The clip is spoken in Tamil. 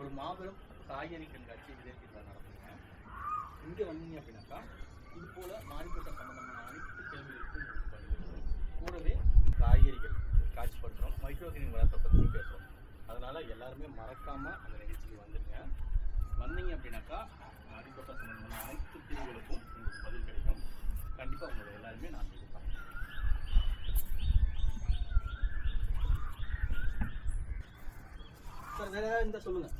ஒரு மாபெரும் காய்கறி கண்காட்சி விதைத்தீர்வில் நடத்துங்க. இங்கே வந்தீங்க அப்படின்னாக்கா இது போல மாடித்தோட்டம் சம்பந்தமான அனைத்து கேள்விகளுக்கும் கூடவே காய்கறிகள் காட்சிப்படுத்துகிறோம், மைக்ரோகிரீன் வளர்ப்பை பற்றியும் பேசுகிறோம். அதனால் எல்லாருமே மறக்காமல் அந்த நிகழ்ச்சிக்கு வந்துடுங்க. வந்தீங்க அப்படின்னாக்கா மாடித்தோட்டம் சம்பந்தமான அனைத்து கேள்விகளுக்கும் உங்களுக்கு பதில் கிடைக்கும். கண்டிப்பாக உங்களை எல்லாருமே நான் எதிர்பார்க்கிறேன். சார் வேறு ஏதாவது இருந்தால் சொல்லுங்கள்.